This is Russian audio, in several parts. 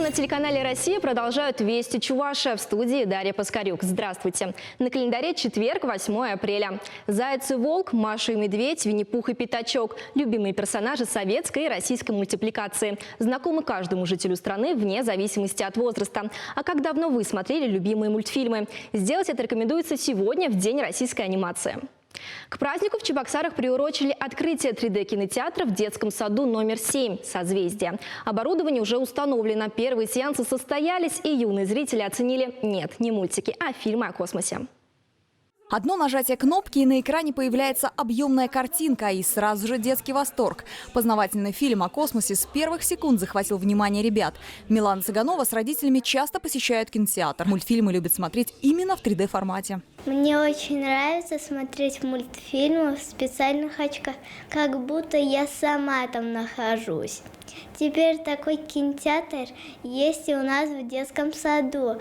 на телеканале «Россия» продолжают «Вести Чувашия», в студии Дарья Паскарюк. Здравствуйте. На календаре четверг, 8 апреля. Заяц и волк, Маша и медведь, Винни-Пух и Пятачок – любимые персонажи советской и российской мультипликации. Знакомы каждому жителю страны вне зависимости от возраста. А как давно вы смотрели любимые мультфильмы? Сделать это рекомендуется сегодня, в День российской анимации. К празднику в Чебоксарах приурочили открытие 3D-кинотеатра в детском саду номер 7 «Созвездие». Оборудование уже установлено, первые сеансы состоялись, и юные зрители оценили не мультики, а фильмы о космосе. Одно нажатие кнопки, и на экране появляется объемная картинка, и сразу же детский восторг. Познавательный фильм о космосе с первых секунд захватил внимание ребят. Милана Цыганова с родителями часто посещают кинотеатр. Мультфильмы любят смотреть именно в 3D-формате. Мне очень нравится смотреть мультфильмы в специальных очках, как будто я сама там нахожусь. Теперь такой кинотеатр есть и у нас в детском саду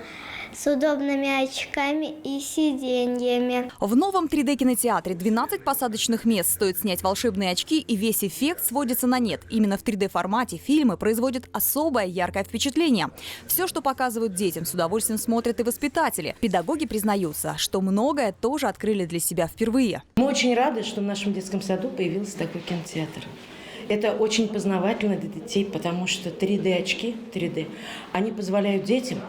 с удобными очками и сиденьями. В новом 3D-кинотеатре 12 посадочных мест. Стоит снять волшебные очки, и весь эффект сводится на нет. Именно в 3D-формате фильмы производят особое яркое впечатление. Все, что показывают детям, с удовольствием смотрят и воспитатели. Педагоги признаются, что многое тоже открыли для себя впервые. Мы очень рады, что в нашем детском саду появился такой кинотеатр. Это очень познавательно для детей, потому что 3D-очки, 3D, они позволяют детям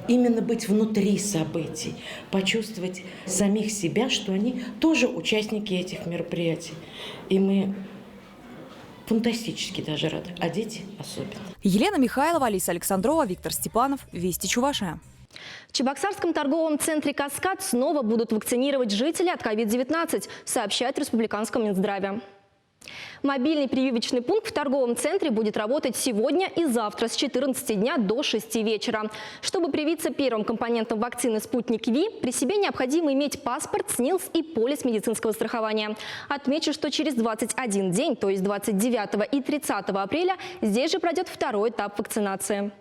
именно быть внутри событий, почувствовать самих себя, что они тоже участники этих мероприятий. И мы фантастически даже рады, а дети особенно. Елена Михайлова, Алиса Александрова, Виктор Степанов. Вести Чувашия. В Чебоксарском торговом центре «Каскад» снова будут вакцинировать жителей от COVID-19, сообщает в Республиканском Минздраве. Мобильный прививочный пункт в торговом центре будет работать сегодня и завтра с 14 дня до 6 вечера. Чтобы привиться первым компонентом вакцины «Спутник Ви», при себе необходимо иметь паспорт, СНИЛС и полис медицинского страхования. Отмечу, что через 21 день, то есть 29 и 30 апреля, здесь же пройдет второй этап вакцинации.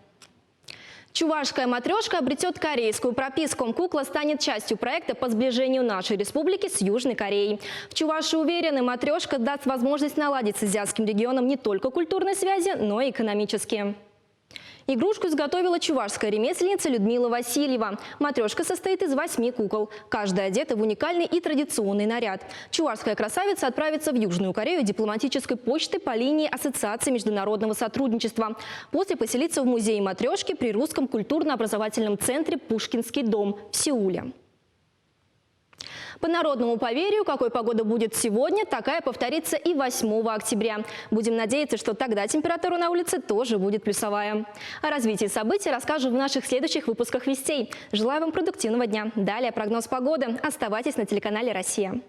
Чувашская матрешка обретет корейскую прописку. Кукла станет частью проекта по сближению нашей республики с Южной Кореей. В Чувашии уверены, матрешка даст возможность наладить с азиатским регионом не только культурные связи, но и экономические. Игрушку изготовила чувашская ремесленница Людмила Васильева. Матрешка состоит из 8 кукол. Каждая одета в уникальный и традиционный наряд. Чувашская красавица отправится в Южную Корею дипломатической почтой по линии Ассоциации международного сотрудничества. После поселится в музее матрешки при Русском культурно-образовательном центре «Пушкинский дом» в Сеуле. По народному поверью, какой погода будет сегодня, такая повторится и 8 октября. Будем надеяться, что тогда температура на улице тоже будет плюсовая. О развитии событий расскажем в наших следующих выпусках «Вестей». Желаю вам продуктивного дня. Далее прогноз погоды. Оставайтесь на телеканале «Россия».